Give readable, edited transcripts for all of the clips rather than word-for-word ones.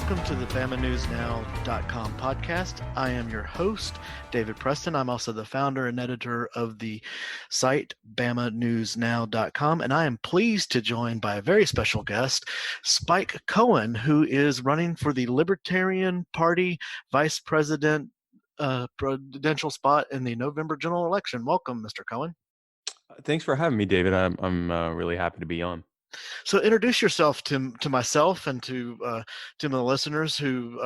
welcome to the BamaNewsNow.com podcast. I am your host, David Preston. I'm also the founder and editor of the site BamaNewsNow.com, and I am pleased to join by a very special guest, Spike Cohen, who is running for the Libertarian Party Vice President presidential spot in the November general election. Welcome, Mr. Cohen. Thanks for having me, David. I'm really happy to be on. So introduce yourself to myself and to the listeners who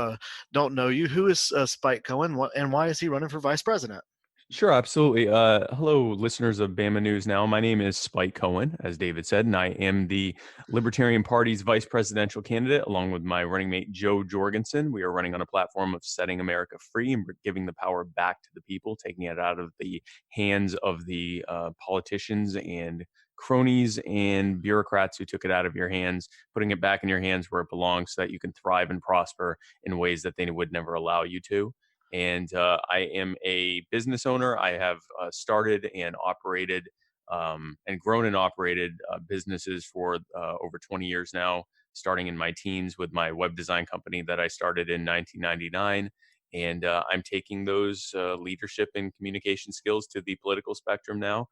don't know you. Who is Spike Cohen, and why is he running for vice president? Sure, absolutely. Hello, listeners of Bama News Now. My name is Spike Cohen, as David said, and I am the Libertarian Party's vice presidential candidate, along with my running mate, Joe Jorgensen. We are running on a platform of setting America free and giving the power back to the people, taking it out of the hands of the politicians and cronies and bureaucrats who took it out of your hands, putting it back in your hands where it belongs so that you can thrive and prosper in ways that they would never allow you to. And I am a business owner. I have started and operated and grown and operated businesses for over 20 years now, starting in my teens with my web design company that I started in 1999. And I'm taking those leadership and communication skills to the political spectrum now.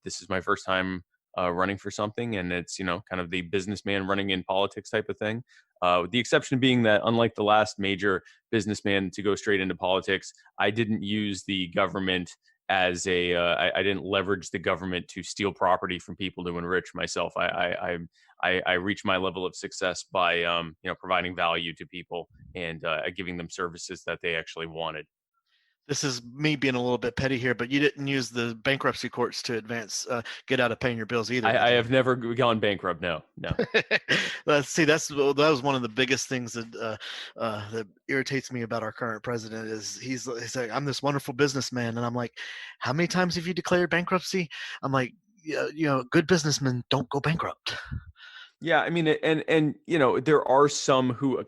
This is my first time running for something, and it's, kind of the businessman running in politics type of thing. With the exception being that, unlike the last major businessman to go straight into politics, I didn't use the government as I didn't leverage the government to steal property from people to enrich myself. I reached my level of success by providing value to people and giving them services that they actually wanted. This is me being a little bit petty here, but you didn't use the bankruptcy courts to get out of paying your bills either. I have never gone bankrupt. No. See, that was one of the biggest things that irritates me about our current president is he's like, I'm this wonderful businessman, and I'm like, how many times have you declared bankruptcy? I'm like, good businessmen don't go bankrupt. Yeah, I mean, and there are some who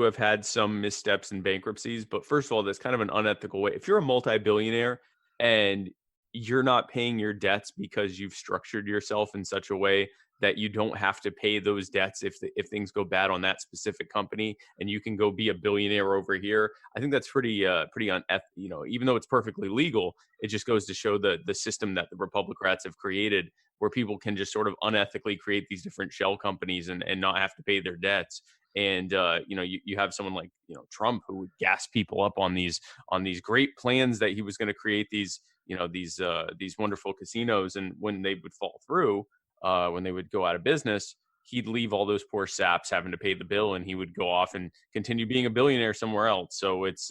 have had some missteps in bankruptcies, but first of all, that's kind of an unethical way. If you're a multi-billionaire and you're not paying your debts because you've structured yourself in such a way that you don't have to pay those debts if things go bad on that specific company, and you can go be a billionaire over here, I think that's pretty unethical. Even though it's perfectly legal, it just goes to show the system that the Republicrats have created, where people can just sort of unethically create these different shell companies and not have to pay their debts. And you have someone like Trump, who would gas people up on these great plans that he was going to create these wonderful casinos, and when they would fall through, when they would go out of business, he'd leave all those poor saps having to pay the bill, and he would go off and continue being a billionaire somewhere else. So it's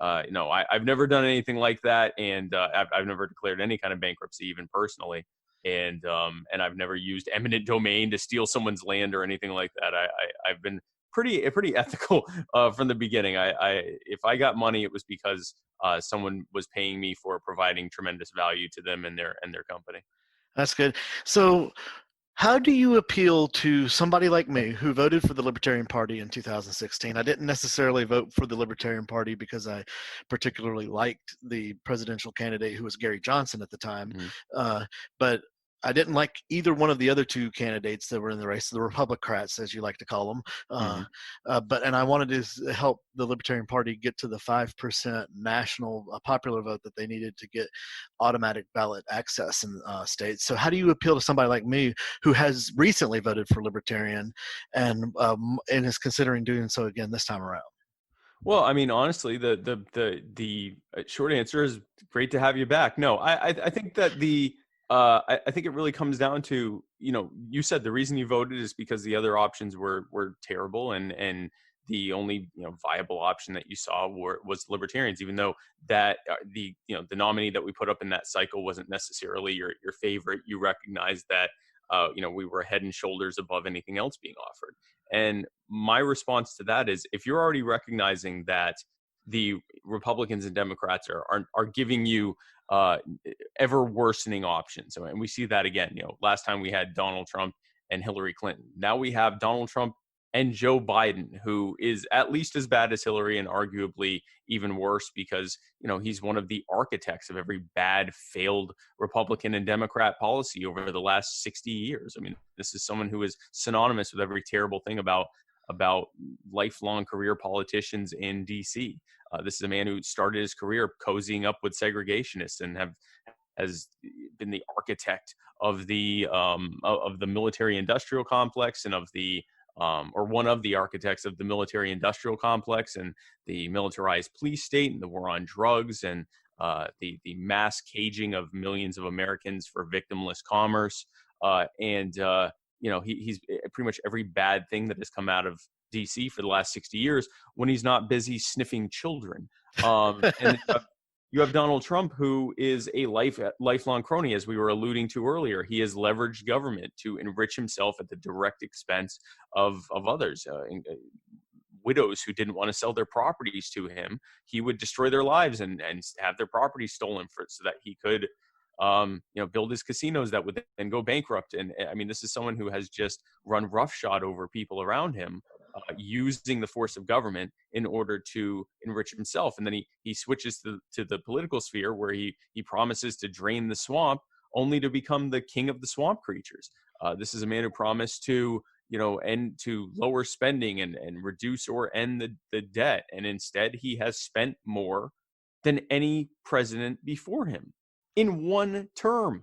I've never done anything like that, and I've never declared any kind of bankruptcy, even personally. And I've never used eminent domain to steal someone's land or anything like that. I've been pretty ethical from the beginning. If I got money, it was because someone was paying me for providing tremendous value to them and their company. That's good. So how do you appeal to somebody like me who voted for the Libertarian Party in 2016? I didn't necessarily vote for the Libertarian Party because I particularly liked the presidential candidate, who was Gary Johnson at the time. Mm-hmm. But I didn't like either one of the other two candidates that were in the race, the Republicrats, as you like to call them. And I wanted to help the Libertarian Party get to the 5% national popular vote that they needed to get automatic ballot access in states. So how do you appeal to somebody like me who has recently voted for Libertarian and is considering doing so again this time around? Well, I mean, honestly, the short answer is great to have you back. No, I think that I think it really comes down to, you said the reason you voted is because the other options were terrible, and the only viable option that you saw was libertarians, even though that the nominee that we put up in that cycle wasn't necessarily your favorite. You recognized that we were head and shoulders above anything else being offered. And my response to that is, if you're already recognizing that the Republicans and Democrats are giving you ever worsening options, and we see that again. Last time we had Donald Trump and Hillary Clinton. Now we have Donald Trump and Joe Biden, who is at least as bad as Hillary and arguably even worse, because he's one of the architects of every bad, failed Republican and Democrat policy over the last 60 years. I mean, this is someone who is synonymous with every terrible thing about about lifelong career politicians in D.C. This is a man who started his career cozying up with segregationists and has been the architect of the military-industrial complex and of the or one of the architects of the military-industrial complex and the militarized police state and the war on drugs and the mass caging of millions of Americans for victimless commerce. He's pretty much every bad thing that has come out of DC for the last 60 years when he's not busy sniffing children. And you have Donald Trump, who is a lifelong crony, as we were alluding to earlier. He has leveraged government to enrich himself at the direct expense of others. Widows who didn't want to sell their properties to him, he would destroy their lives and have their property stolen so that he could build his casinos that would then go bankrupt. And I mean, this is someone who has just run roughshod over people around him, using the force of government in order to enrich himself. And then he switches to the political sphere where he promises to drain the swamp only to become the king of the swamp creatures. This is a man who promised to end to lower spending and reduce or end the debt. And instead he has spent more than any president before him. In one term,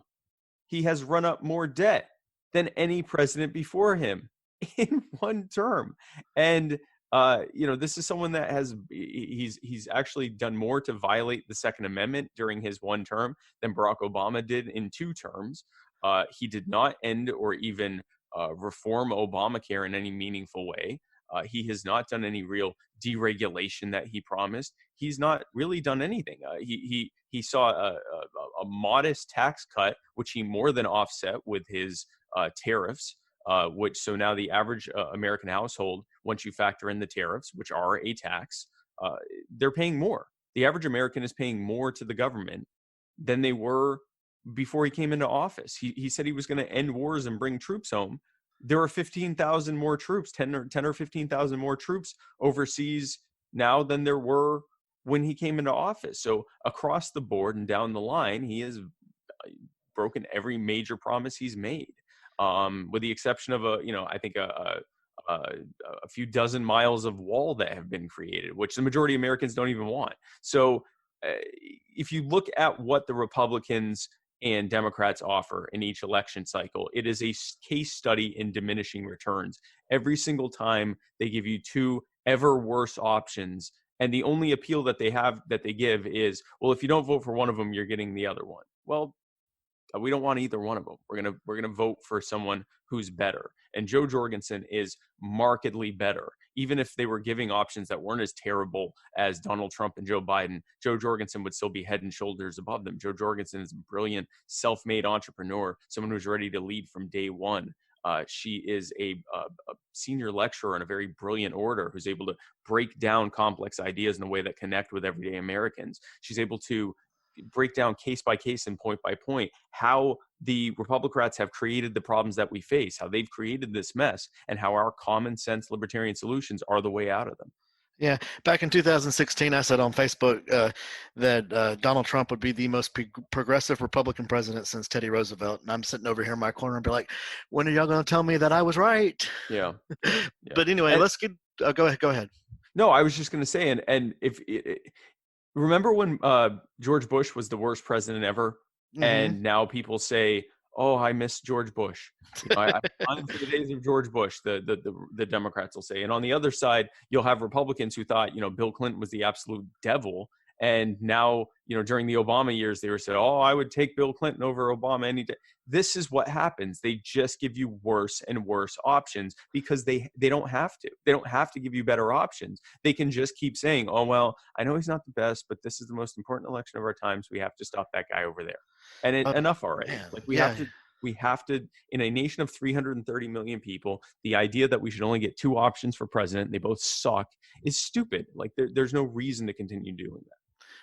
he has run up more debt than any president before him in one term. And, this is someone that he's actually done more to violate the Second Amendment during his one term than Barack Obama did in 2 terms. He did not end or even reform Obamacare in any meaningful way. He has not done any real deregulation that he promised. He's not really done anything. He saw a modest tax cut, which he more than offset with his tariffs. So now the average American household, once you factor in the tariffs, which are a tax, they're paying more. The average American is paying more to the government than they were before he came into office. He said he was going to end wars and bring troops home. There are 15,000 more troops, 10 or 15,000 more troops overseas now than there were when he came into office. So across the board and down the line, he has broken every major promise he's made, with the exception of I think a few dozen miles of wall that have been created, which the majority of Americans don't even want. So if you look at what the Republicans and Democrats offer in each election cycle, it is a case study in diminishing returns. Every single time they give you 2 ever worse options, and the only appeal that they give is, well, if you don't vote for one of them, you're getting the other one. Well, we don't want either one of them. We're gonna vote for someone who's better. And Joe Jorgensen is markedly better. Even if they were giving options that weren't as terrible as Donald Trump and Joe Biden, Joe Jorgensen would still be head and shoulders above them. Joe Jorgensen is a brilliant, self-made entrepreneur, someone who's ready to lead from day one. She is a senior lecturer and a very brilliant orator who's able to break down complex ideas in a way that connect with everyday Americans. She's able to break down case by case and point by point how the Republicrats have created the problems that we face, how they've created this mess, and how our common sense libertarian solutions are the way out of them. Yeah, back in 2016, I said on Facebook that Donald Trump would be the most progressive Republican president since Teddy Roosevelt. And I'm sitting over here in my corner and be like, when are y'all going to tell me that I was right? Yeah. But anyway, let's get go ahead. No, I was just going to say, and remember when George Bush was the worst president ever, and now people say, "Oh, I miss George Bush." I long for the days of George Bush. The Democrats will say, and on the other side, you'll have Republicans who thought Bill Clinton was the absolute devil, and now during the Obama years they were said, "Oh, I would take Bill Clinton over Obama any day." This is what happens. They just give you worse and worse options because they don't have to. They don't have to give you better options. They can just keep saying, "Oh, well, I know he's not the best, but this is the most important election of our times. We have to stop that guy over there." And enough already. Man, like we have to, in a nation of 330 million people, the idea that we should only get 2 options for president, they both suck, is stupid. Like there's no reason to continue doing that.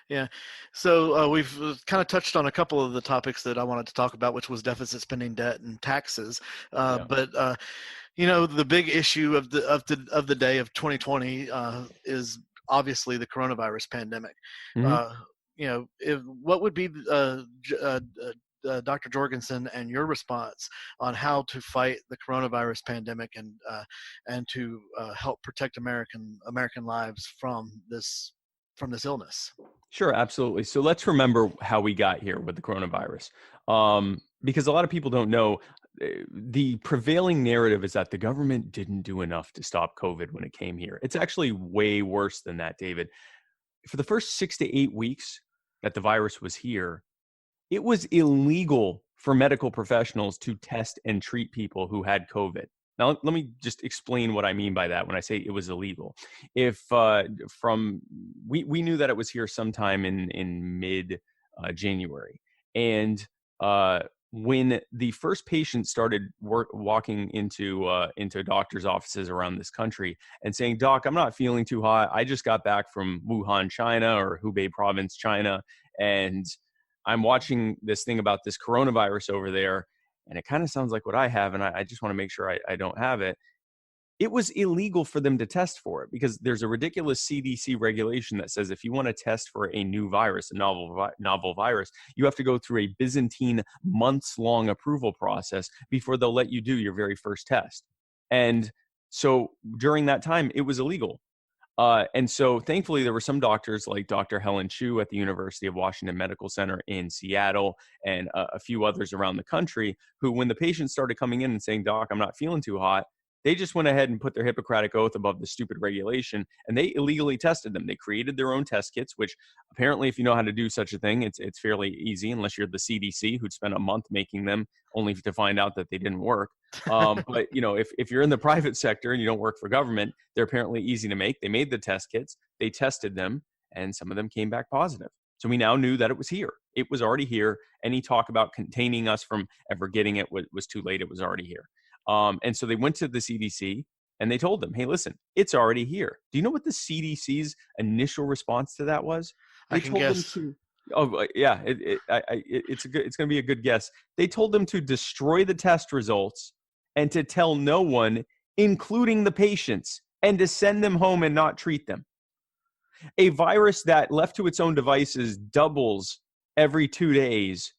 Yeah. So we've kind of touched on a couple of the topics that I wanted to talk about, which was deficit spending, debt, and taxes. But the big issue of the day of 2020 is obviously the coronavirus pandemic. Mm-hmm. What would be Dr. Jorgensen and your response on how to fight the coronavirus pandemic and to help protect American lives from this illness. Sure, absolutely. So let's remember how we got here with the coronavirus, because a lot of people don't know. The prevailing narrative is that the government didn't do enough to stop COVID when it came here. It's actually way worse than that, David. For the first 6 to 8 weeks that the virus was here, it was illegal for medical professionals to test and treat people who had COVID. Now, let me just explain what I mean by that when I say it was illegal. If we knew that it was here sometime in mid January, and when the first patient started walking into doctors' offices around this country and saying, "Doc, I'm not feeling too hot. I just got back from Wuhan, China, or Hubei province, China, and I'm watching this thing about this coronavirus over there, and it kind of sounds like what I have, and I just want to make sure I don't have it." It was illegal for them to test for it because there's a ridiculous CDC regulation that says if you want to test for a new virus, a novel virus, you have to go through a Byzantine months-long approval process before they'll let you do your very first test. And so during that time, it was illegal. And so thankfully, there were some doctors like Dr. Helen Chu at the University of Washington Medical Center in Seattle and a few others around the country who, when the patients started coming in and saying, "Doc, I'm not feeling too hot," they just went ahead and put their Hippocratic oath above the stupid regulation, and they illegally tested them. They created their own test kits, which apparently, if you know how to do such a thing, it's fairly easy, unless you're the CDC, who'd spent a month making them only to find out that they didn't work. But if you're in the private sector and you don't work for government, they're apparently easy to make. They made the test kits, they tested them, and some of them came back positive. So we now knew that it was here. It was already here. Any talk about containing us from ever getting it was too late. It was already here. And so they went to the CDC and they told them, "Hey, listen, it's already here." Do you know what the CDC's initial response to that was? I can guess. Them to, oh yeah, it's going to be a good guess. They told them to destroy the test results and to tell no one, including the patients, and to send them home and not treat them. A virus that, left to its own devices, doubles every 2 days.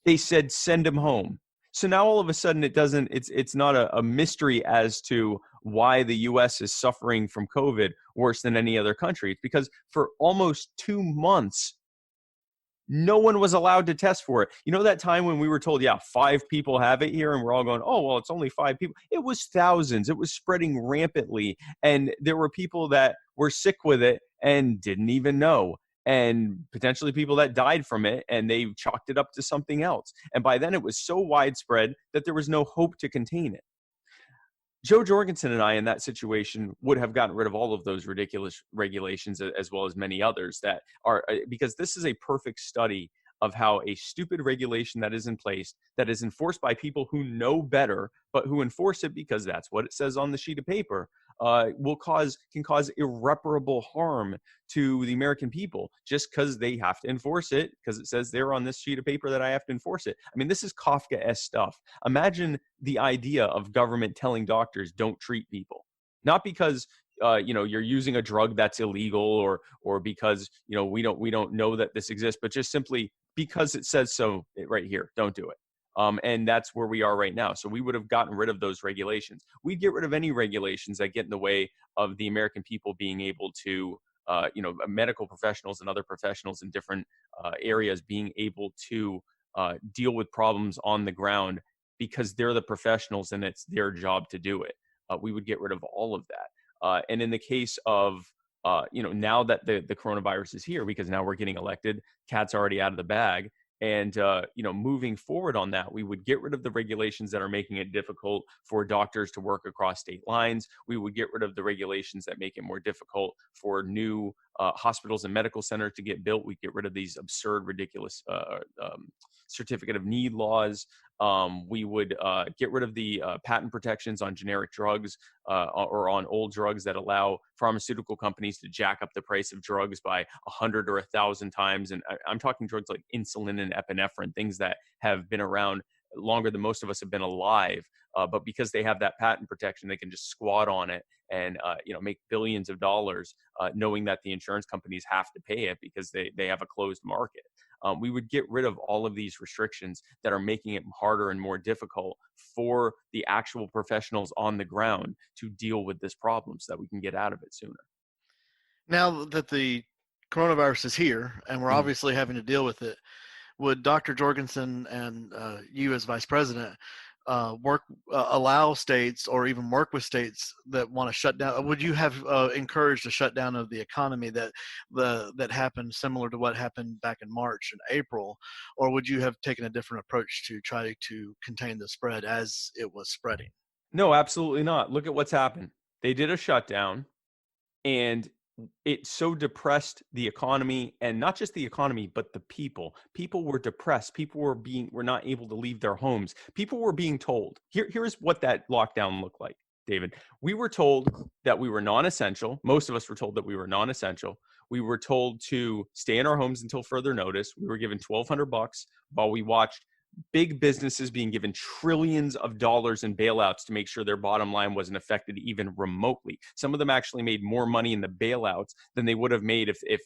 They said, send them home. So now all of a sudden it's not a mystery as to why the US is suffering from COVID worse than any other country. It's because for almost 2 months, no one was allowed to test for it. You know that time when we were told, yeah, 5 people have it here, and we're all going, oh, well, it's only 5 people. It was thousands. It was spreading rampantly. And there were people that were sick with it and didn't even know. And potentially people that died from it, and they chalked it up to something else. And by then it was so widespread that there was no hope to contain it. Joe Jorgensen and I, in that situation, would have gotten rid of all of those ridiculous regulations, as well as many others that are, because this is a perfect study of how a stupid regulation that is in place, that is enforced by people who know better, but who enforce it because that's what it says on the sheet of paper, can cause irreparable harm to the American people just because they have to enforce it, because it says there on this sheet of paper that I have to enforce it. I mean, this is Kafka-esque stuff. Imagine the idea of government telling doctors don't treat people, not because you're using a drug that's illegal, or because we don't know that this exists, but just simply because it says so right here, don't do it. And that's where we are right now. So we would have gotten rid of those regulations. We'd get rid of any regulations that get in the way of the American people being able to, medical professionals and other professionals in different areas being able to deal with problems on the ground, because they're the professionals and it's their job to do it. We would get rid of all of that. And in the case of, now that the coronavirus is here, because now we're getting elected, cat's already out of the bag. And, moving forward on that, we would get rid of the regulations that are making it difficult for doctors to work across state lines. We would get rid of the regulations that make it more difficult for new hospitals and medical centers to get built. We'd get rid of these absurd, ridiculous certificate of need laws. We would get rid of the patent protections on generic drugs or on old drugs that allow pharmaceutical companies to jack up the price of drugs by 100 or 1,000 times. And I'm talking drugs like insulin and epinephrine, things that have been around longer than most of us have been alive. But because they have that patent protection, they can just squat on it and make billions of dollars, knowing that the insurance companies have to pay it because they have a closed market. We would get rid of all of these restrictions that are making it harder and more difficult for the actual professionals on the ground to deal with this problem so that we can get out of it sooner. Now that the coronavirus is here and we're obviously having to deal with it, would Dr. Jorgensen and you as vice president allow states or even work with states that want to shut down? Would you have encouraged a shutdown of the economy that happened similar to what happened back in March and April, or would you have taken a different approach to try to contain the spread as it was spreading? No, absolutely not. Look at what's happened. They did a shutdown, and it so depressed the economy, and not just the economy, but the people. People were depressed. People were not able to leave their homes. People were being told, here's what that lockdown looked like, David. We were told that we were non-essential. Most of us were told that we were non-essential. We were told to stay in our homes until further notice. We were given $1,200 while we watched big businesses being given trillions of dollars in bailouts to make sure their bottom line wasn't affected even remotely. Some of them actually made more money in the bailouts than they would have made if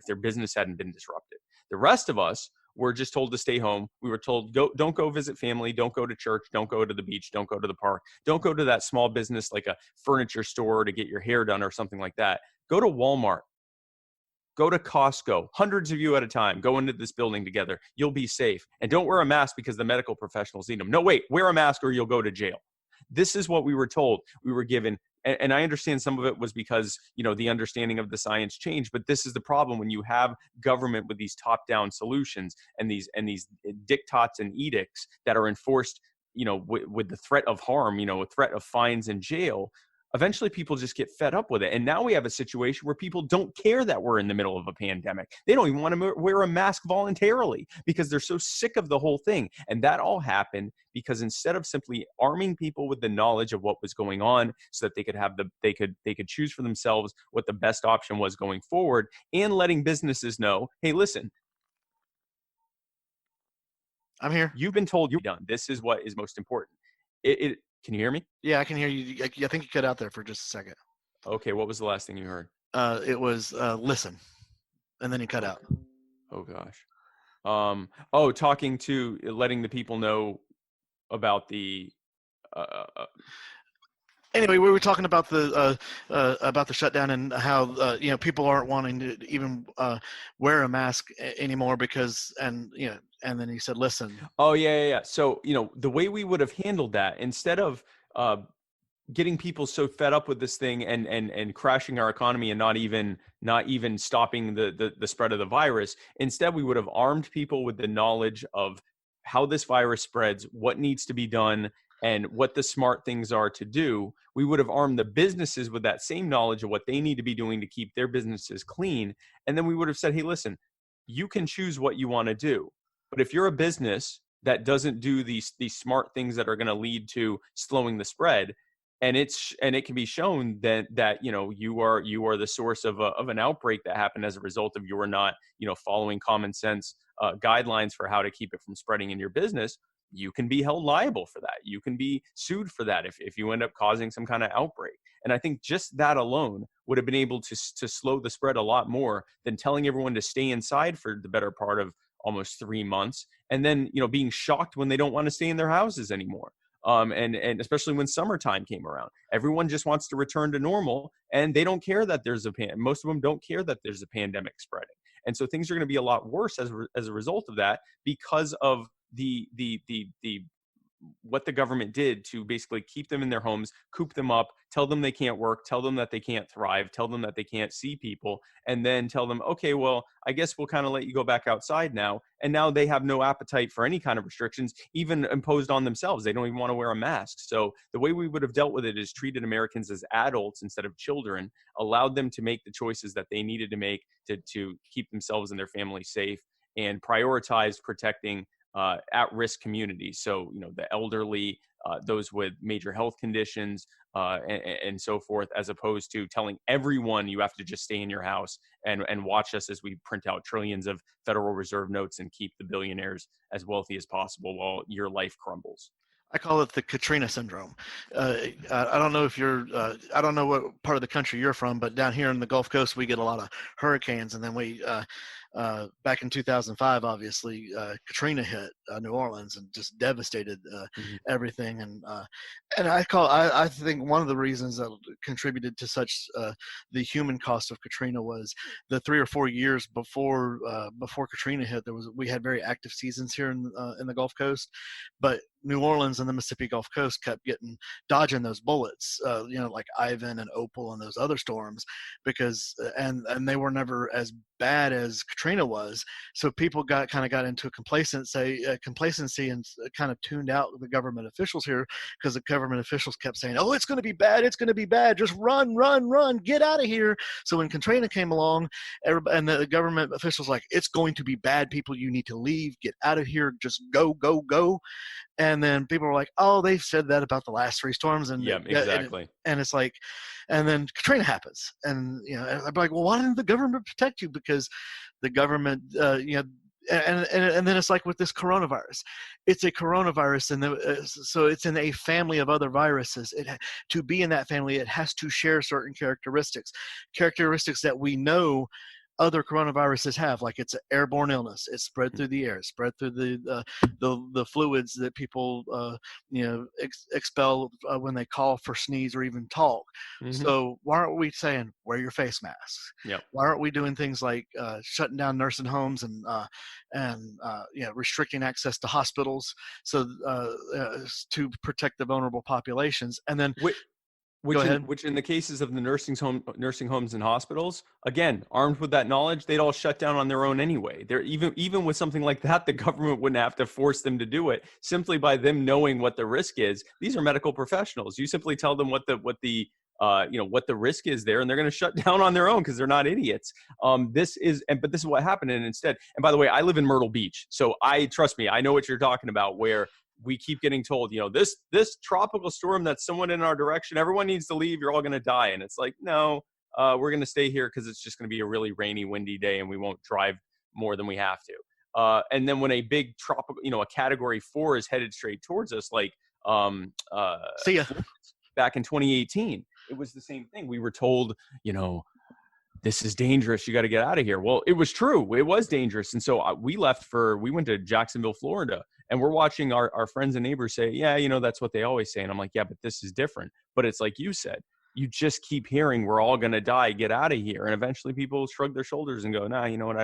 their business hadn't been disrupted. The rest of us were just told to stay home. We were told, don't go visit family, don't go to church, don't go to the beach, don't go to the park, don't go to that small business like a furniture store to get your hair done or something like that. Go to Walmart. Go to Costco, hundreds of you at a time. Go into this building together. You'll be safe. And don't wear a mask because the medical professionals need them. No, wait, wear a mask or you'll go to jail. This is what we were told. We were given, and I understand some of it was because, the understanding of the science changed, but this is the problem when you have government with these top-down solutions and these diktats and edicts that are enforced, with the threat of harm, with threat of fines and jail. Eventually people just get fed up with it. And now we have a situation where people don't care that we're in the middle of a pandemic. They don't even want to wear a mask voluntarily because they're so sick of the whole thing. And that all happened because instead of simply arming people with the knowledge of what was going on so that they could have they could choose for themselves what the best option was going forward, and letting businesses know, hey, listen, I'm here. You've been told you're done. This is what is most important. Can you hear me? Yeah, I can hear you. I think you cut out there for just a second. Okay, what was the last thing you heard? It was listen, and then you cut out. Oh gosh. Talking to letting the people know about the. Anyway, we were talking about the shutdown and how people aren't wanting to even wear a mask anymore because and then he said, listen. Oh yeah. So the way we would have handled that, instead of getting people so fed up with this thing and crashing our economy and not even stopping the spread of the virus, instead we would have armed people with the knowledge of how this virus spreads, what needs to be done, and what the smart things are to do. We would have armed the businesses with that same knowledge of what they need to be doing to keep their businesses clean. And then we would have said, hey, listen, you can choose what you want to do. But if you're a business that doesn't do these smart things that are going to lead to slowing the spread, and it can be shown that you are the source of an outbreak that happened as a result of your not following common sense guidelines for how to keep it from spreading in your business, you can be held liable for that. You can be sued for that if you end up causing some kind of outbreak. And I think just that alone would have been able to slow the spread a lot more than telling everyone to stay inside for the better part of almost 3 months, and then being shocked when they don't want to stay in their houses anymore. And especially when summertime came around, everyone just wants to return to normal, and they don't care that there's most of them don't care that there's a pandemic spreading. And so things are going to be a lot worse as a result of that, because of the what the government did to basically keep them in their homes, coop them up, tell them they can't work, tell them that they can't thrive, tell them that they can't see people, and then tell them, okay, well, I guess we'll kind of let you go back outside now. And now they have no appetite for any kind of restrictions, even imposed on themselves. They don't even want to wear a mask. So the way we would have dealt with it is treated Americans as adults instead of children, allowed them to make the choices that they needed to make to keep themselves and their families safe, and prioritized protecting at-risk communities. So, the elderly, those with major health conditions, and so forth, as opposed to telling everyone you have to just stay in your house and watch us as we print out trillions of Federal Reserve notes and keep the billionaires as wealthy as possible while your life crumbles. I call it the Katrina syndrome. I don't know if I don't know what part of the country you're from, but down here in the Gulf Coast, we get a lot of hurricanes, and then back in 2005, obviously, Katrina hit New Orleans and just devastated everything. And I think one of the reasons that contributed to such the human cost of Katrina was the 3 or 4 years before Katrina hit. We had very active seasons here in the Gulf Coast, but New Orleans and the Mississippi Gulf Coast kept dodging those bullets, like Ivan and Opal and those other storms, because and they were never as bad as Katrina was. So people got into complacency and kind of tuned out the government officials here, because the government officials kept saying, "Oh, it's going to be bad. It's going to be bad. Just run, run, run. Get out of here." So when Katrina came along, and the government officials like, "It's going to be bad, people. You need to leave. Get out of here. Just go, go, go." And then people were like, "Oh, they've said that about the last 3 storms." And yeah, exactly. And it's like, and then Katrina happens, and I'm like, "Well, why didn't the government protect you?" Because the government, and then it's like with this coronavirus, it's a coronavirus, and so it's in a family of other viruses. To be in that family, it has to share certain characteristics that we know other coronaviruses have, like it's an airborne illness. It's spread through the air, it's spread through the fluids that people expel when they cough or sneeze or even talk. So why aren't we saying wear your face masks? Why aren't we doing things like shutting down nursing homes and restricting access to hospitals to protect the vulnerable populations? And then which in the cases of the nursing homes and hospitals, again, armed with that knowledge, they'd all shut down on their own anyway. They're even with something like that, the government wouldn't have to force them to do it simply by them knowing what the risk is. These are medical professionals. You simply tell them what the risk is there, and they're going to shut down on their own because they're not idiots. But this is what happened. And instead, and by the way, I live in Myrtle Beach, so trust me, I know what you're talking about, where we keep getting told, this tropical storm that's somewhat in our direction, everyone needs to leave, you're all going to die. And it's like, no, we're going to stay here because it's just going to be a really rainy, windy day, and we won't drive more than we have to. And then when a big tropical, a category 4 is headed straight towards us, like see ya. Back in 2018, it was the same thing. We were told, this is dangerous, you got to get out of here. Well, it was true. It was dangerous. And so we went to Jacksonville, Florida, and we're watching our friends and neighbors say, yeah, that's what they always say. And I'm like, yeah, but this is different. But it's like you said, you just keep hearing we're all going to die, get out of here. And eventually people shrug their shoulders and go, nah, you know what?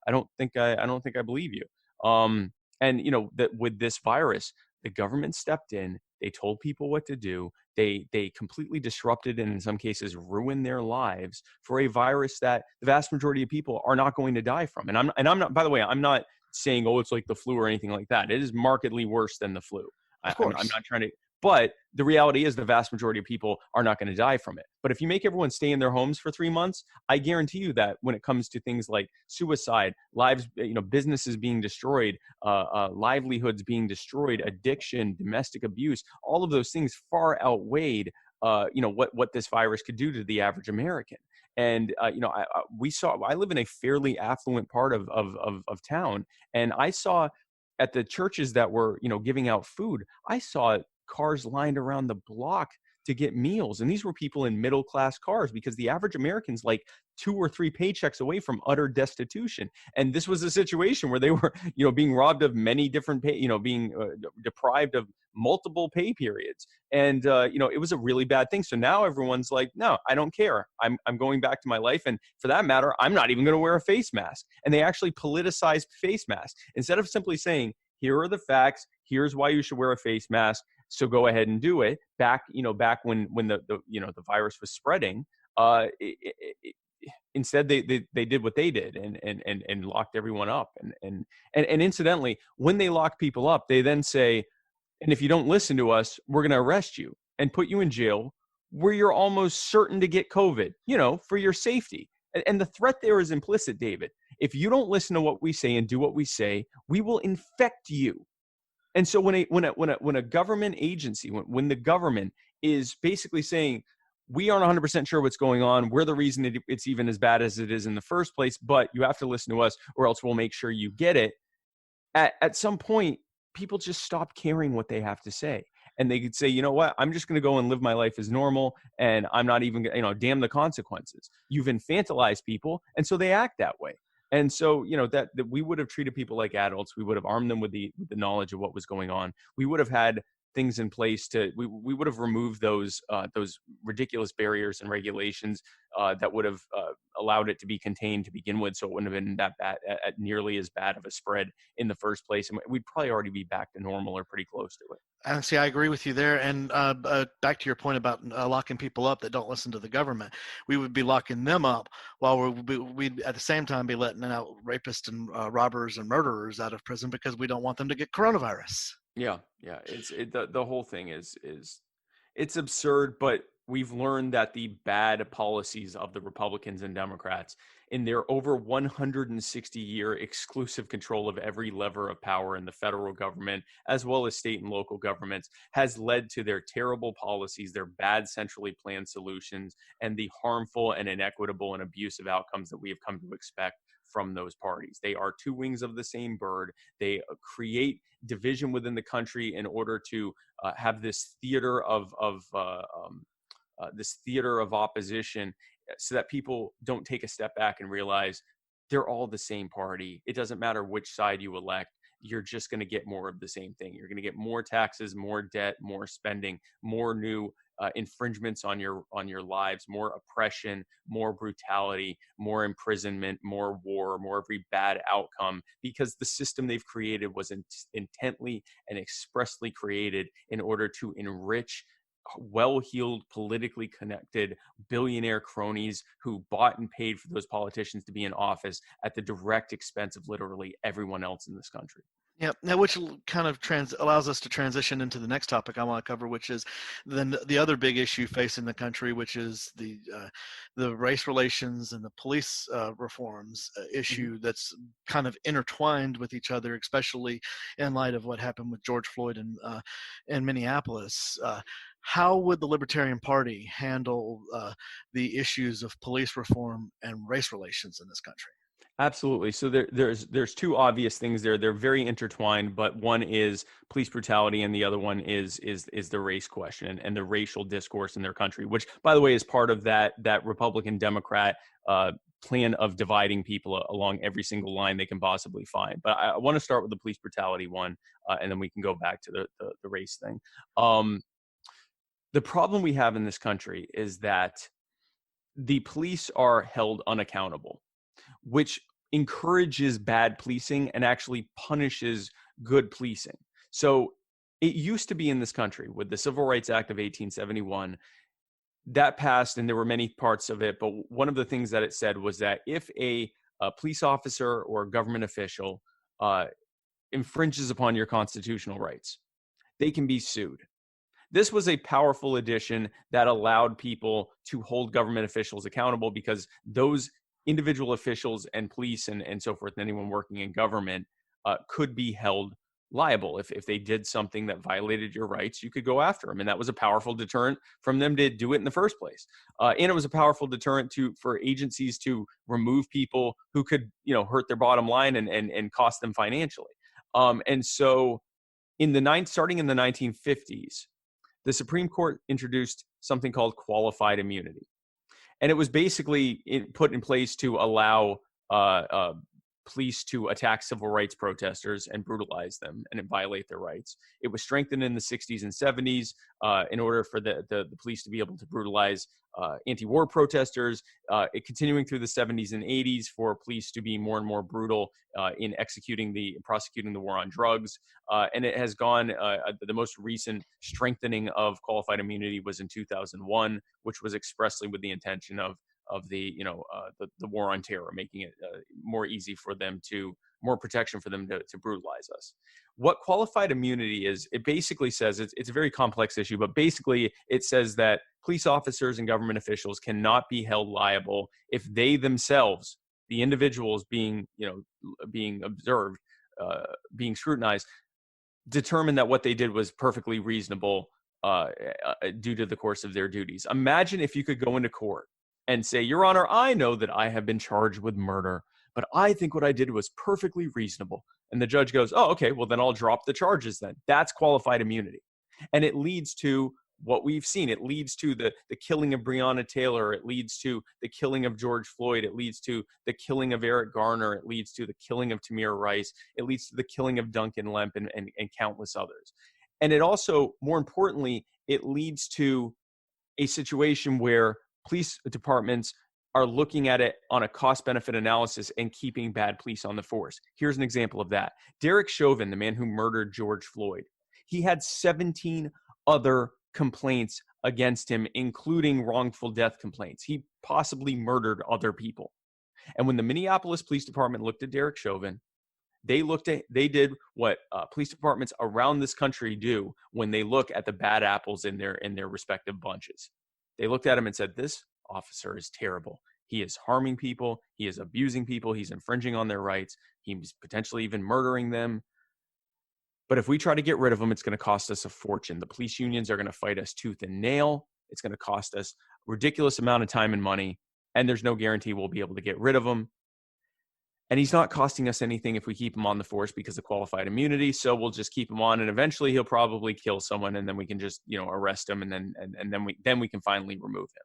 I don't think I believe you. And that with this virus, the government stepped in, they told people what to do. They completely disrupted and in some cases ruined their lives for a virus that the vast majority of people are not going to die from. And I'm not, by the way, I'm not saying, oh, it's like the flu or anything like that. It is markedly worse than the flu. Of course. I'm not trying to, but the reality is the vast majority of people are not going to die from it. But if you make everyone stay in their homes for 3 months, I guarantee you that when it comes to things like suicide, lives, businesses being destroyed, livelihoods being destroyed, addiction, domestic abuse, all of those things far outweighed, what this virus could do to the average American. And, I live in a fairly affluent part of town, and I saw at the churches that were, giving out food, I saw cars lined around the block to get meals. And these were people in middle class cars, because the average American's like 2 or 3 paychecks away from utter destitution. And this was a situation where they were, being robbed of many different being deprived of multiple pay periods. And, it was a really bad thing. So now everyone's like, no, I don't care. I'm going back to my life. And for that matter, I'm not even going to wear a face mask. And they actually politicized face masks instead of simply saying, here are the facts, here's why you should wear a face mask, so go ahead and do it. Back when the virus was spreading, instead they did what they did and locked everyone up. And incidentally, when they lock people up, they then say, and if you don't listen to us, we're going to arrest you and put you in jail where you're almost certain to get COVID, for your safety. And the threat there is implicit, David. If you don't listen to what we say and do what we say, we will infect you. And so when a government agency, when the government is basically saying, we aren't 100% sure what's going on, we're the reason it's even as bad as it is in the first place, but you have to listen to us or else we'll make sure you get it. At some point, people just stop caring what they have to say. And they could say, you know what, I'm just going to go and live my life as normal, and I'm not even, damn the consequences. You've infantilized people, and so they act that way. And so, that we would have treated people like adults. We would have armed them with the knowledge of what was going on. We would have had things in place we would have removed those ridiculous barriers and regulations that would have allowed it to be contained to begin with, so it wouldn't have been that bad, at nearly as bad of a spread in the first place, and we'd probably already be back to normal or pretty close to it. And see, I agree with you there. And back to your point about locking people up that don't listen to the government, we would be locking them up while we'd at the same time be letting out rapists and robbers and murderers out of prison because we don't want them to get coronavirus. Yeah, the whole thing is it's absurd, but we've learned that the bad policies of the Republicans and Democrats in their over 160-year exclusive control of every lever of power in the federal government, as well as state and local governments, has led to their terrible policies, their bad centrally planned solutions, and the harmful and inequitable and abusive outcomes that we have come to expect from those parties. They are two wings of the same bird. They create division within the country in order to have this theater of opposition, so that people don't take a step back and realize they're all the same party. It doesn't matter which side you elect. You're just going to get more of the same thing. You're going to get more taxes, more debt, more spending, more new infringements on your lives, more oppression, more brutality, more imprisonment, more war, more every bad outcome, because the system they've created was intently and expressly created in order to enrich well-heeled, politically connected billionaire cronies who bought and paid for those politicians to be in office at the direct expense of literally everyone else in this country. Yeah, now which kind of allows us to transition into the next topic I want to cover, which is then the other big issue facing the country, which is the race relations and the police reforms issue that's kind of intertwined with each other, especially in light of what happened with George Floyd in Minneapolis. How would the Libertarian Party handle the issues of police reform and race relations in this country? Absolutely. So there's two obvious things there. They're very intertwined, but one is police brutality, and the other one is the race question and the racial discourse in their country, which, by the way, is part of that Republican Democrat plan of dividing people along every single line they can possibly find. But I want to start with the police brutality one, and then we can go back to the race thing. The problem we have in this country is that the police are held unaccountable, which encourages bad policing and actually punishes good policing. So it used to be in this country with the Civil Rights Act of 1871 that passed, and there were many parts of it, but one of the things that it said was that if a police officer or a government official infringes upon your constitutional rights, they can be sued. This was a powerful addition that allowed people to hold government officials accountable, because those individual officials and police and so forth, and anyone working in government could be held liable. If they did something that violated your rights, you could go after them. And that was a powerful deterrent from them to do it in the first place. And it was a powerful deterrent for agencies to remove people who could, hurt their bottom line and cost them financially. And so starting in the 1950s, the Supreme Court introduced something called qualified immunity. And it was basically put in place to allow police to attack civil rights protesters and brutalize them and violate their rights. It was strengthened in the 60s and 70s in order for the police to be able to brutalize anti-war protesters, continuing through the 70s and 80s for police to be more and more brutal in prosecuting the war on drugs. And it has gone, the most recent strengthening of qualified immunity was in 2001, which was expressly with the intention of the war on terror, making it more protection for them to brutalize us. What qualified immunity is, it basically says, it's a very complex issue, but basically it says that police officers and government officials cannot be held liable if they themselves, the individuals being observed, being scrutinized, determine that what they did was perfectly reasonable due to the course of their duties. Imagine if you could go into court and say, Your Honor, I know that I have been charged with murder, but I think what I did was perfectly reasonable. And the judge goes, oh, okay, well, then I'll drop the charges then. That's qualified immunity. And it leads to what we've seen. It leads to the killing of Breonna Taylor. It leads to the killing of George Floyd. It leads to the killing of Eric Garner. It leads to the killing of Tamir Rice. It leads to the killing of Duncan Lemp and countless others. And it also, more importantly, it leads to a situation where police departments are looking at it on a cost-benefit analysis and keeping bad police on the force. Here's an example of that. Derek Chauvin, the man who murdered George Floyd, he had 17 other complaints against him, including wrongful death complaints. He possibly murdered other people. And when the Minneapolis Police Department looked at Derek Chauvin, they did what police departments around this country do when they look at the bad apples in their respective bunches. They looked at him and said, this officer is terrible. He is harming people. He is abusing people. He's infringing on their rights. He's potentially even murdering them. But if we try to get rid of him, it's going to cost us a fortune. The police unions are going to fight us tooth and nail. It's going to cost us a ridiculous amount of time and money. And there's no guarantee we'll be able to get rid of him. And he's not costing us anything if we keep him on the force because of qualified immunity. So we'll just keep him on, and eventually he'll probably kill someone, and then we can just, arrest him, and then we can finally remove him.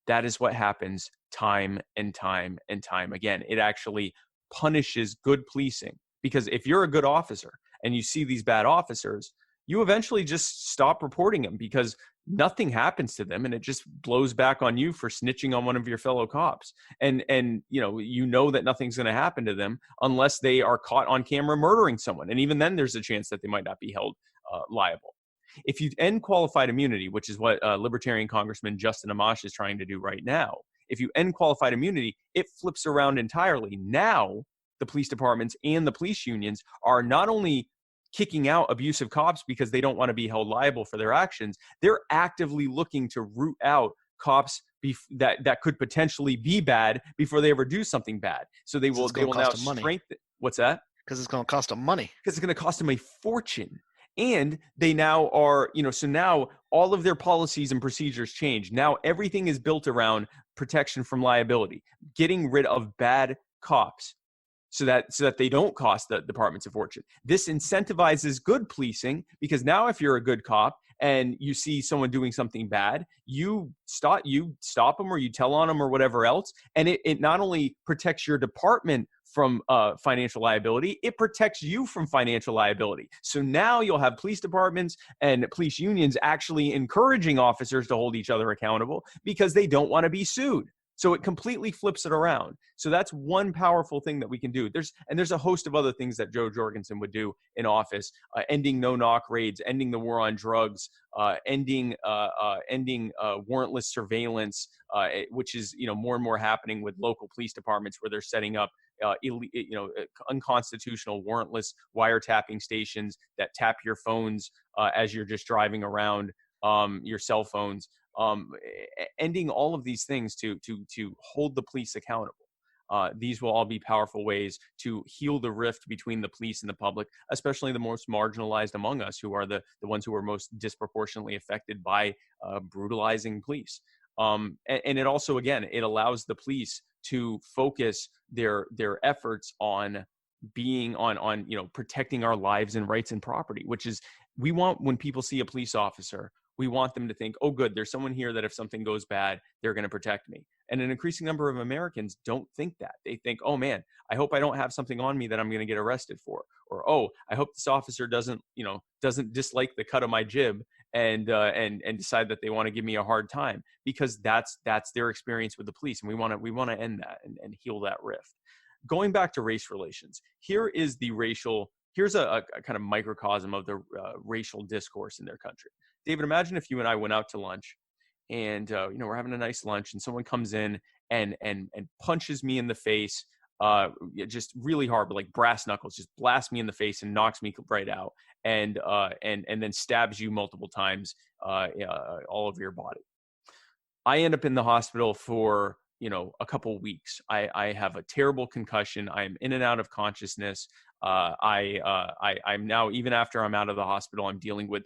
That is what happens time and time and time again. It actually punishes good policing, because if you're a good officer and you see these bad officers, you eventually just stop reporting them because nothing happens to them, and it just blows back on you for snitching on one of your fellow cops. And that nothing's going to happen to them unless they are caught on camera murdering someone. And even then, there's a chance that they might not be held liable. If you end qualified immunity, which is what Libertarian Congressman Justin Amash is trying to do right now, if you end qualified immunity, it flips around entirely. Now, the police departments and the police unions are not only kicking out abusive cops because they don't want to be held liable for their actions, they're actively looking to root out cops that could potentially be bad before they ever do something bad. So they will now strengthen. What's that? Because it's going to cost them money. Because it's going to cost them a fortune. And they now are, so now all of their policies and procedures change. Now everything is built around protection from liability, getting rid of bad cops, so that they don't cost the departments a fortune. This incentivizes good policing, because now if you're a good cop and you see someone doing something bad, you stop them, or you tell on them, or whatever else. And it not only protects your department from financial liability, it protects you from financial liability. So now you'll have police departments and police unions actually encouraging officers to hold each other accountable because they don't want to be sued. So it completely flips it around. So that's one powerful thing that we can do. There's a host of other things that Joe Jorgensen would do in office: ending no-knock raids, ending the war on drugs, ending warrantless surveillance, which is more and more happening with local police departments, where they're setting up unconstitutional warrantless wiretapping stations that tap your phones as you're just driving around, your cell phones. Ending all of these things to hold the police accountable. These will all be powerful ways to heal the rift between the police and the public, especially the most marginalized among us, who are the ones who are most disproportionately affected by brutalizing police. And it also, again, it allows the police to focus their efforts on protecting our lives and rights and property, which is, we want, when people see a police officer, we want them to think, oh, good, there's someone here that if something goes bad, they're going to protect me. And an increasing number of Americans don't think that. They think, oh man, I hope I don't have something on me that I'm going to get arrested for. Or, oh, I hope this officer doesn't dislike the cut of my jib and decide that they want to give me a hard time, because that's their experience with the police. And we want to end that and heal that rift. Going back to race relations, here's a kind of microcosm of the racial discourse in their country. David, imagine if you and I went out to lunch, and we're having a nice lunch, and someone comes in and punches me in the face, just really hard, but like brass knuckles, just blasts me in the face and knocks me right out, and then stabs you multiple times all over your body. I end up in the hospital for a couple weeks. I have a terrible concussion. I'm in and out of consciousness. I'm now, even after I'm out of the hospital, I'm dealing with,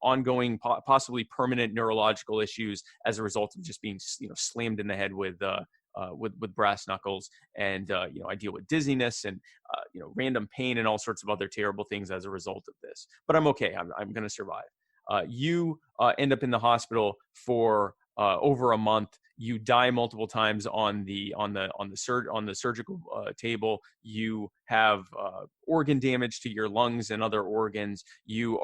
ongoing, possibly permanent neurological issues as a result of just being, slammed in the head with brass knuckles. And, I deal with dizziness and, random pain and all sorts of other terrible things as a result of this, but I'm okay. I'm going to survive. you end up in the hospital for over a month. You die multiple times on the surgical table. You have organ damage to your lungs and other organs. You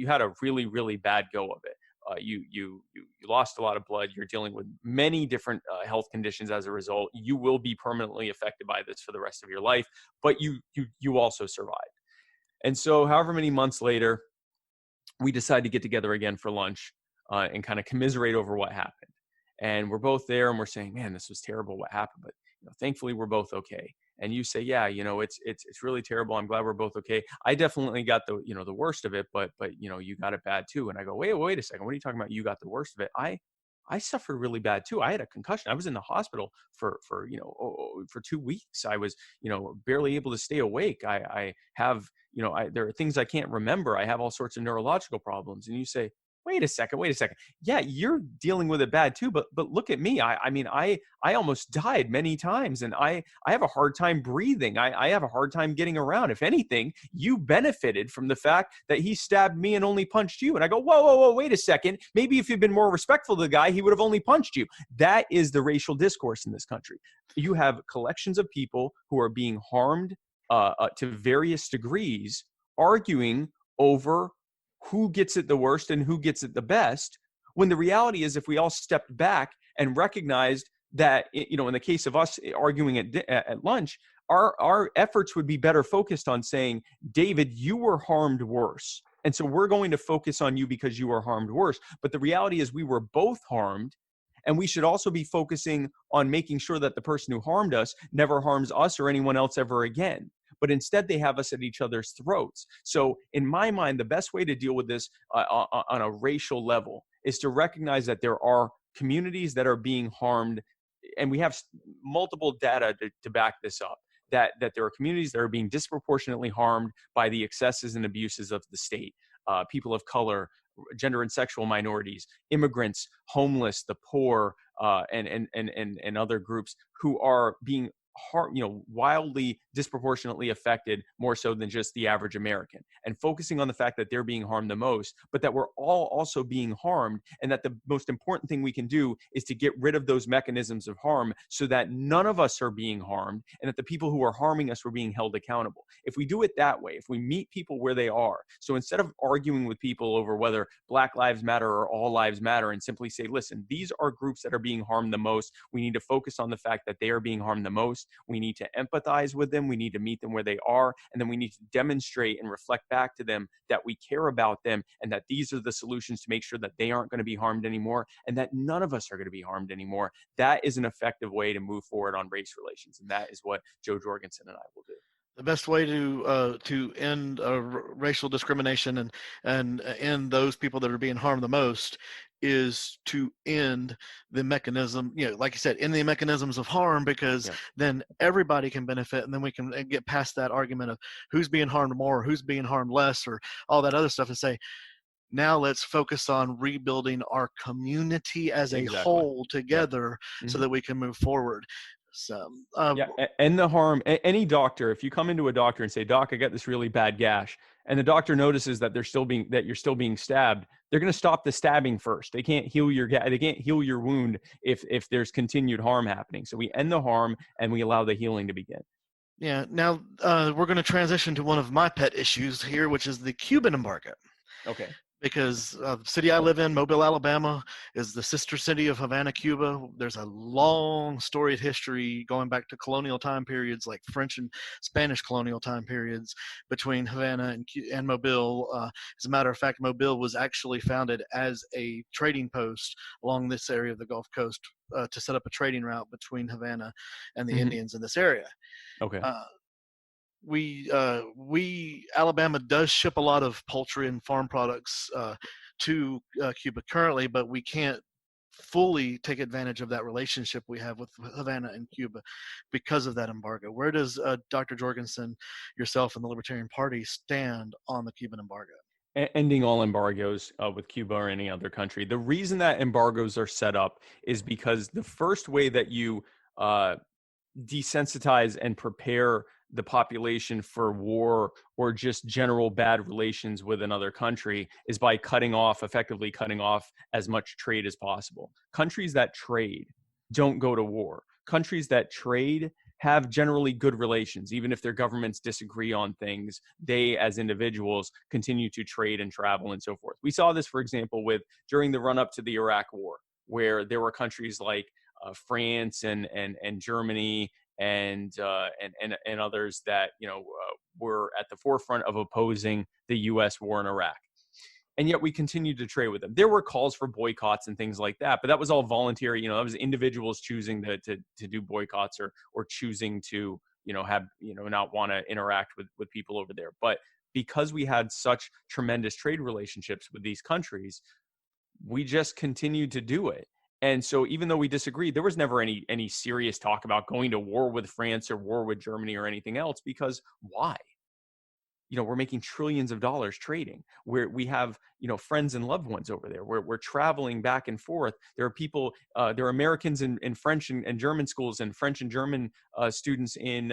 had a really, really bad go of it. You lost a lot of blood. You're dealing with many different health conditions as a result. You will be permanently affected by this for the rest of your life, but you also survived. And so, however many months later, we decide to get together again for lunch and kind of commiserate over what happened. And we're both there, and we're saying, "Man, this was terrible. What happened?" But thankfully, we're both okay. And you say, "Yeah, it's really terrible. I'm glad we're both okay. I definitely got the worst of it, but you got it bad too." And I go, "Wait a second. What are you talking about? You got the worst of it? I suffered really bad too. I had a concussion. I was in the hospital for 2 weeks. I was barely able to stay awake. I have there are things I can't remember. I have all sorts of neurological problems." And you say, wait a second. Yeah, you're dealing with it bad too, but look at me. I almost died many times, and I have a hard time breathing. I have a hard time getting around. If anything, you benefited from the fact that he stabbed me and only punched you. And I go, whoa, wait a second. Maybe if you'd been more respectful to the guy, he would have only punched you. That is the racial discourse in this country. You have collections of people who are being harmed to various degrees, arguing over who gets it the worst and who gets it the best, when the reality is, if we all stepped back and recognized that, in the case of us arguing at lunch, our efforts would be better focused on saying, David, you were harmed worse. And so we're going to focus on you because you were harmed worse. But the reality is we were both harmed. And we should also be focusing on making sure that the person who harmed us never harms us or anyone else ever again. But instead, they have us at each other's throats. So in my mind, the best way to deal with this on a racial level is to recognize that there are communities that are being harmed. And we have multiple data to back this up, that there are communities that are being disproportionately harmed by the excesses and abuses of the state. People of color, gender and sexual minorities, immigrants, homeless, the poor, and other groups who are being wildly disproportionately affected, more so than just the average American, and focusing on the fact that they're being harmed the most, but that we're all also being harmed, and that the most important thing we can do is to get rid of those mechanisms of harm so that none of us are being harmed, and that the people who are harming us are being held accountable. If we do it that way, if we meet people where they are, so instead of arguing with people over whether Black Lives Matter or all lives matter, and simply say, listen, these are groups that are being harmed the most. We need to focus on the fact that they are being harmed the most. We need to empathize with them. We need to meet them where they are. And then we need to demonstrate and reflect back to them that we care about them, and that these are the solutions to make sure that they aren't going to be harmed anymore, and that none of us are going to be harmed anymore. That is an effective way to move forward on race relations. And that is what Joe Jorgensen and I will do. The best way to end racial discrimination and end those people that are being harmed the most is to end the mechanism, like you said, end the mechanisms of harm, because then everybody can benefit, and then we can get past that argument of who's being harmed more or who's being harmed less or all that other stuff, and say, now let's focus on rebuilding our community as a whole together so that we can move forward. So and the harm, any doctor, if you come into a doctor and say, Doc, I got this really bad gash, and the doctor notices that you're still being stabbed, they're going to stop the stabbing first. They can't heal your wound if there's continued harm happening. So we end the harm and we allow the healing to begin. Yeah. Now we're going to transition to one of my pet issues here, which is the Cuban embargo. Okay. Because the city I live in, Mobile, Alabama, is the sister city of Havana, Cuba. There's a long storied history going back to colonial time periods, like French and Spanish colonial time periods, between Havana and Mobile. As a matter of fact, Mobile was actually founded as a trading post along this area of the Gulf Coast to set up a trading route between Havana and the Indians in this area. Okay. Alabama does ship a lot of poultry and farm products to Cuba currently, but we can't fully take advantage of that relationship we have with Havana and Cuba because of that embargo. Where does Dr. Jorgensen, yourself, and the Libertarian Party stand on the Cuban embargo? Ending all embargoes with Cuba or any other country. The reason that embargoes are set up is because the first way that you desensitize and prepare the population for war or just general bad relations with another country is by effectively cutting off as much trade as possible. Countries that trade don't go to war. Countries that trade have generally good relations. Even if their governments disagree on things, they as individuals continue to trade and travel and so forth. We saw this, for example, during the run up to the Iraq war, where there were countries like France and Germany and others that were at the forefront of opposing the U.S. war in Iraq. And yet we continued to trade with them. There were calls for boycotts and things like that, but that was all voluntary. That was individuals choosing to do boycotts or choosing to have not want to interact with people over there. But because we had such tremendous trade relationships with these countries, we just continued to do it. And so even though we disagreed, there was never any serious talk about going to war with France or war with Germany or anything else, because why? We're making trillions of dollars trading, where we have, friends and loved ones over there. We're traveling back and forth. There are people, there are Americans in French and German schools, and French and German students in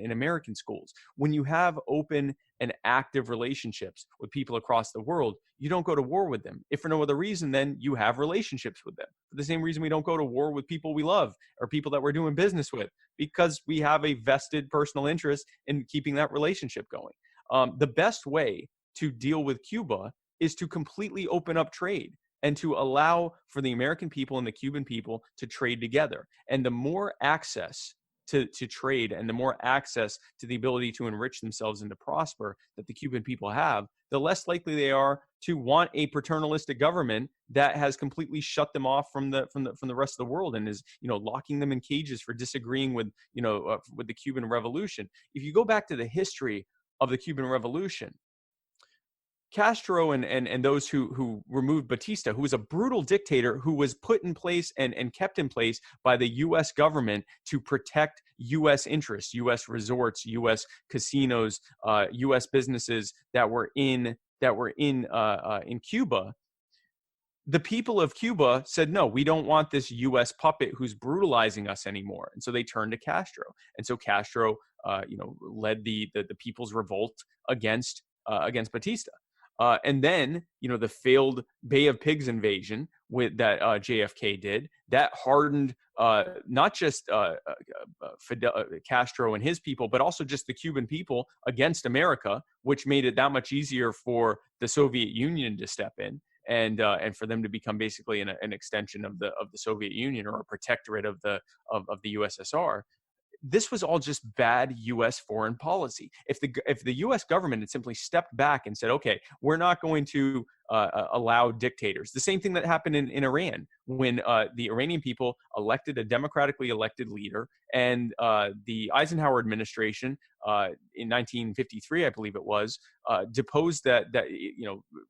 American schools. When you have open and active relationships with people across the world, you don't go to war with them. If for no other reason, then you have relationships with them. For the same reason we don't go to war with people we love or people that we're doing business with, because we have a vested personal interest in keeping that relationship going. The best way to deal with Cuba is to completely open up trade and to allow for the American people and the Cuban people to trade together. And the more access to trade and the more access to the ability to enrich themselves and to prosper that the Cuban people have, the less likely they are to want a paternalistic government that has completely shut them off from the rest of the world and is locking them in cages for disagreeing with with the Cuban Revolution. If you go back to the history of the Cuban Revolution, Castro and those who removed Batista, who was a brutal dictator who was put in place and kept in place by the U.S. government to protect U.S. interests, U.S. resorts, U.S. casinos, U.S. businesses that were in Cuba. The people of Cuba said, no, we don't want this U.S. puppet who's brutalizing us anymore. And so they turned to Castro. And so Castro, led the people's revolt against Batista. And then, the failed Bay of Pigs invasion that JFK did, that hardened not just Castro and his people, but also just the Cuban people against America, which made it that much easier for the Soviet Union to step in and for them to become basically an extension of the Soviet Union or a protectorate of the USSR. This was all just bad U.S. foreign policy. If the U.S. government had simply stepped back and said, okay, we're not going to allow dictators. The same thing that happened in Iran when the Iranian people elected a democratically elected leader, and the Eisenhower administration in 1953, I believe it was, deposed that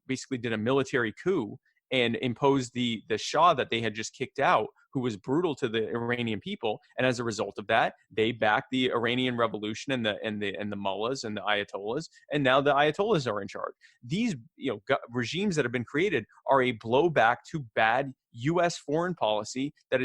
basically did a military coup and imposed the Shah that they had just kicked out, who was brutal to the Iranian people. And as a result of that, they backed the Iranian revolution and the mullahs and the ayatollahs. And now the ayatollahs are in charge. These regimes that have been created are a blowback to bad U.S. foreign policy that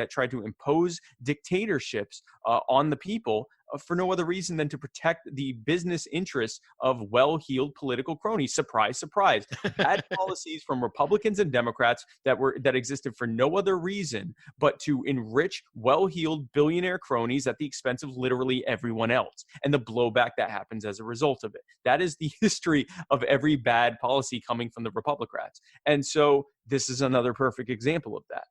tried to impose dictatorships on the people for no other reason than to protect the business interests of well-heeled political cronies. Surprise, surprise. Bad policies from Republicans and Democrats that existed for no other reason but to enrich well-heeled billionaire cronies at the expense of literally everyone else, and the blowback that happens as a result of it. That is the history of every bad policy coming from the Republicans. And so this is another perfect example of that.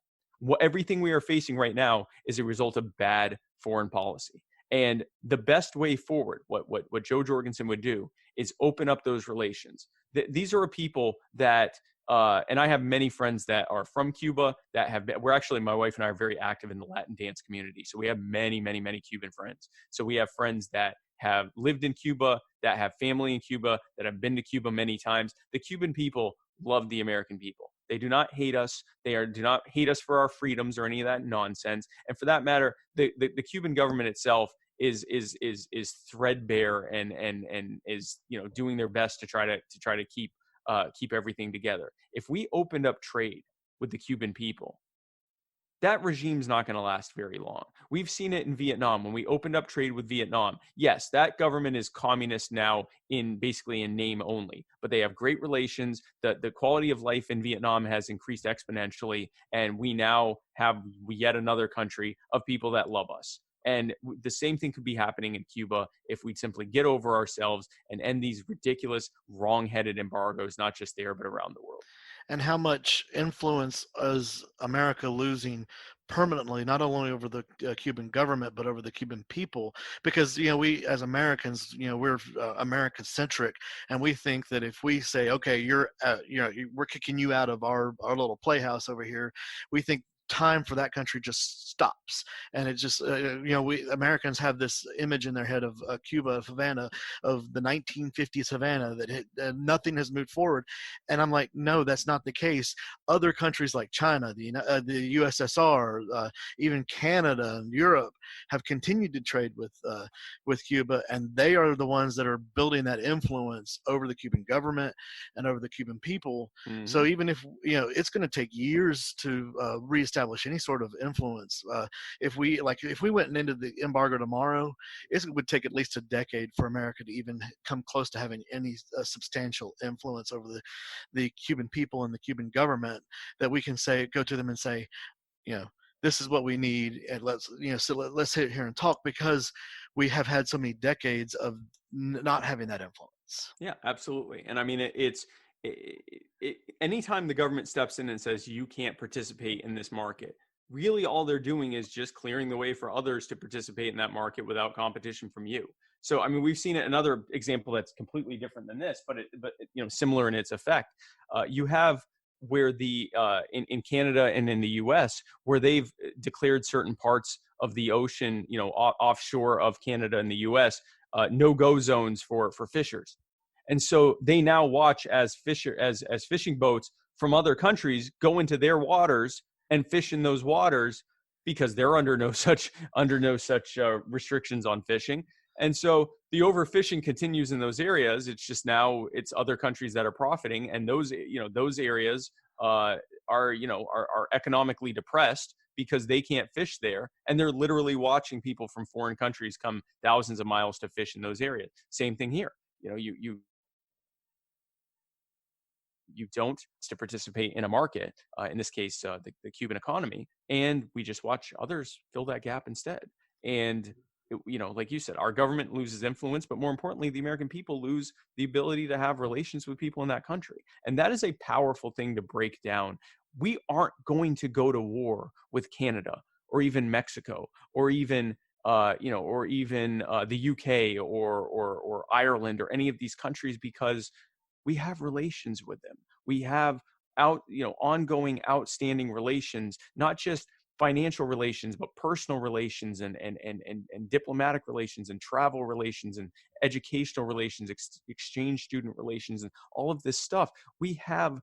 Everything we are facing right now is a result of bad foreign policy. And the best way forward, what Joe Jorgensen would do, is open up those relations. These are people that, and I have many friends that are from Cuba that have been, my wife and I are very active in the Latin dance community. So we have many, many, many Cuban friends. So we have friends that have lived in Cuba, that have family in Cuba, that have been to Cuba many times. The Cuban people love the American people. They do not hate us. Do not hate us for our freedoms or any of that nonsense. And for that matter, the Cuban government itself is threadbare and is doing their best to try to keep everything together. If we opened up trade with the Cuban people, that regime's not going to last very long. We've seen it in Vietnam when we opened up trade with Vietnam. Yes, that government is communist now in basically in name only, but they have great relations. The quality of life in Vietnam has increased exponentially, and we now have yet another country of people that love us. And the same thing could be happening in Cuba if we'd simply get over ourselves and end these ridiculous, wrong-headed embargoes, not just there, but around the world. And how much influence is America losing permanently, not only over the Cuban government, but over the Cuban people? Because, we as Americans, we're American centric, and we think that if we say, okay, we're kicking you out of our little playhouse over here, we think time for that country just stops. And it just we Americans have this image in their head of Cuba, Havana, of the 1950s Havana, that nothing has moved forward. And I'm like, no, that's not the case. Other countries like China, the USSR, even Canada and Europe have continued to trade with Cuba, and they are the ones that are building that influence over the Cuban government and over the Cuban people. Mm-hmm. So even if it's going to take years to reestablish any sort of influence. If we went into the embargo tomorrow, it would take at least a decade for America to even come close to having any substantial influence over the Cuban people and the Cuban government, that we can go to them and say, this is what we need, and let's sit here and talk, because we have had so many decades of not having that influence. Yeah, absolutely. And I mean, anytime the government steps in and says you can't participate in this market, really all they're doing is just clearing the way for others to participate in that market without competition from you. So, I mean, we've seen another example that's completely different than this, but similar in its effect. You have where in Canada and in the U.S., where they've declared certain parts of the ocean, offshore of Canada and the U.S., no-go zones for fishers. And so they now watch as fishing boats from other countries go into their waters and fish in those waters, because they're under no such restrictions on fishing. And so the overfishing continues in those areas. It's just now it's other countries that are profiting, and those areas are economically depressed because they can't fish there, and they're literally watching people from foreign countries come thousands of miles to fish in those areas. Same thing here. You don't to participate in a market, in this case, the Cuban economy, and we just watch others fill that gap instead. And, like you said, our government loses influence, but more importantly, the American people lose the ability to have relations with people in that country. And that is a powerful thing to break down. We aren't going to go to war with Canada or even Mexico or even the UK or Ireland or any of these countries, because we have relations with them. We have ongoing outstanding relations, not just financial relations, but personal relations and diplomatic relations and travel relations and educational relations, exchange student relations, and all of this stuff. We have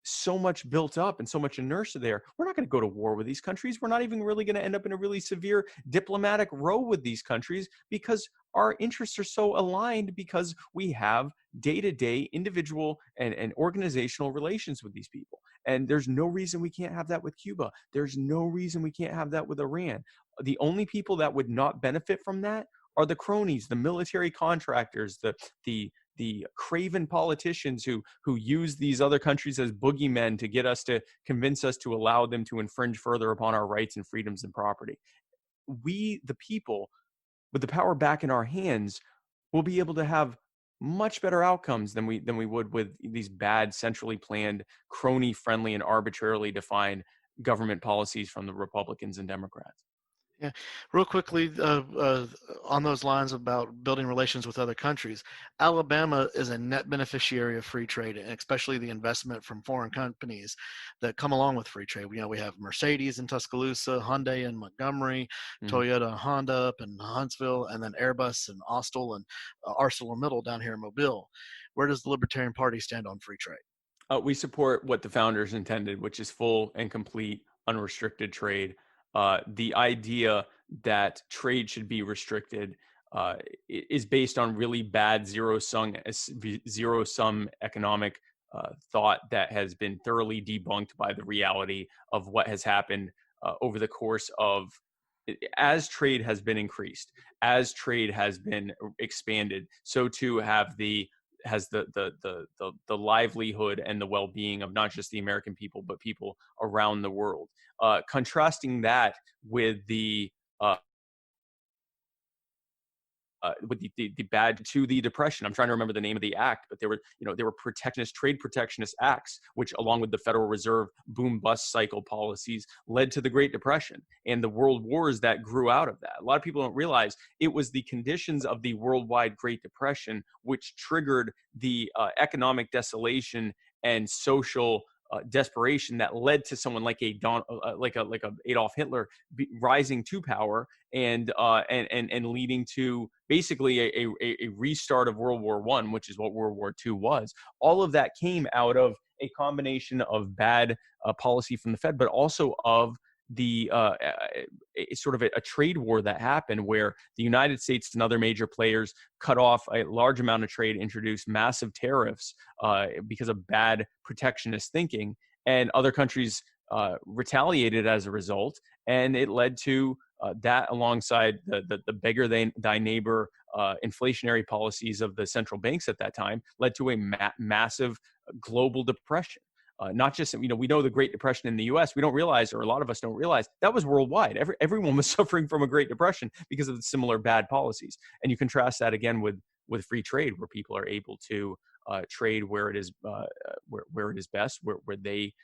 so much built up and so much inertia there. We're not going to go to war with these countries. We're not even really going to end up in a really severe diplomatic row with these countries, because our interests are so aligned, because we have day-to-day individual and organizational relations with these people. And there's no reason we can't have that with Cuba. There's no reason we can't have that with Iran. The only people that would not benefit from that are the cronies, the military contractors, the craven politicians who use these other countries as boogeymen to get us to convince us to allow them to infringe further upon our rights and freedoms and property. We, the people, with the power back in our hands, will be able to have much better outcomes than we would with these bad, centrally planned, crony-friendly, and arbitrarily defined government policies from the Republicans and Democrats. Yeah, real quickly, on those lines about building relations with other countries, Alabama is a net beneficiary of free trade, and especially the investment from foreign companies that come along with free trade. We have Mercedes in Tuscaloosa, Hyundai in Montgomery, Toyota and Honda up in Huntsville, and then Airbus and Austal and ArcelorMittal down here in Mobile. Where does the Libertarian Party stand on free trade? We support what the founders intended, which is full and complete unrestricted trade. The idea that trade should be restricted is based on really bad zero-sum economic thought that has been thoroughly debunked by the reality of what has happened over the course of, as trade has been increased, as trade has been expanded, so too has the livelihood and the well-being of not just the American people, but people around the world. Contrasting that with the bad to the depression. I'm trying to remember the name of the act, but there were trade protectionist acts, which along with the Federal Reserve boom bust cycle policies led to the Great Depression and the world wars that grew out of that. A lot of people don't realize it was the conditions of the worldwide Great Depression which triggered the economic desolation and social desperation that led to someone like like a Adolf Hitler rising to power and leading to basically a restart of World War I, which is what World War II was. All of that came out of a combination of bad policy from the Fed, but also of the sort of a trade war that happened where the United States and other major players cut off a large amount of trade, introduced massive tariffs because of bad protectionist thinking, and other countries retaliated as a result, and it led to that, alongside the beggar thy neighbor inflationary policies of the central banks at that time, led to a massive global depression. Not just, we know the Great Depression in the U.S. We don't realize, or a lot of us don't realize, that was worldwide. Everyone was suffering from a Great Depression because of the similar bad policies. And you contrast that again with free trade, where people are able to trade where it is where it is best, where they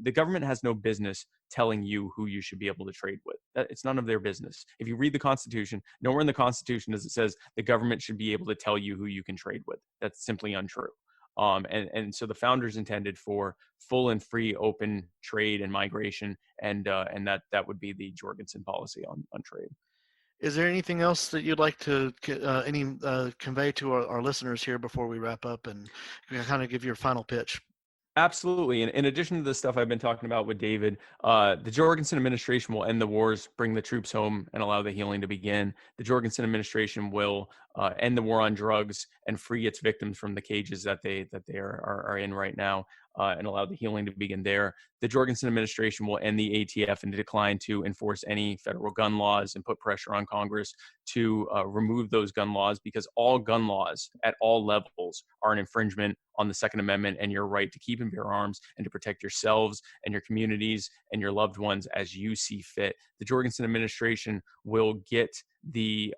the government has no business telling you who you should be able to trade with. It's none of their business. If you read the Constitution, nowhere in the Constitution does it says the government should be able to tell you who you can trade with. That's simply untrue. And so the founders intended for full and free open trade and migration, and that would be the Jorgensen policy on trade. Is there anything else that you'd like to convey to our listeners here before we wrap up and kind of give your final pitch? Absolutely. And in addition to the stuff I've been talking about with David, the Jorgensen administration will end the wars, bring the troops home, and allow the healing to begin. The Jorgensen administration will end the war on drugs and free its victims from the cages that they are in right now, and allow the healing to begin there. The Jorgensen administration will end the ATF and decline to enforce any federal gun laws and put pressure on Congress to remove those gun laws, because all gun laws at all levels are an infringement on the Second Amendment and your right to keep and bear arms and to protect yourselves and your communities and your loved ones as you see fit. The Jorgensen administration will get the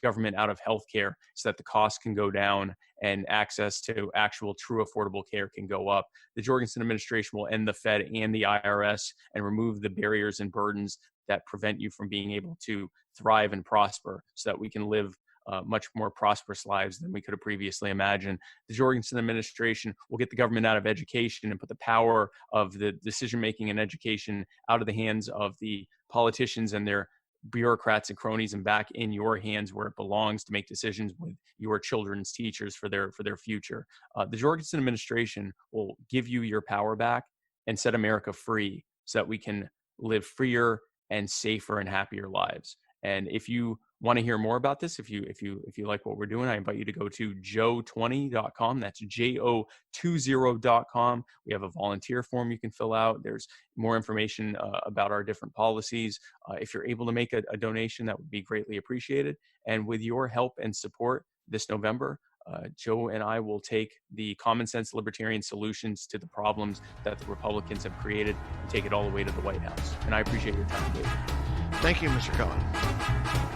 government out of healthcare so that the costs can go down and access to actual true affordable care can go up. The Jorgensen administration will end the Fed and the IRS and remove the barriers and burdens that prevent you from being able to thrive and prosper, so that we can live much more prosperous lives than we could have previously imagined. The Jorgensen administration will get the government out of education and put the power of the decision-making and education out of the hands of the politicians and their bureaucrats and cronies and back in your hands, where it belongs, to make decisions with your children's teachers for their future. The Jorgensen administration will give you your power back and set America free, so that we can live freer and safer and happier lives. And if you want to hear more about this, if you like what we're doing, I invite you to go to joe20.com. That's JO20.com. We have a volunteer form you can fill out. There's more information about our different policies. If you're able to make a donation, that would be greatly appreciated. And with your help and support this November, Joe and I will take the common sense libertarian solutions to the problems that the Republicans have created and take it all the way to the White House. And I appreciate your time, David. Thank you, Mr. Cohen.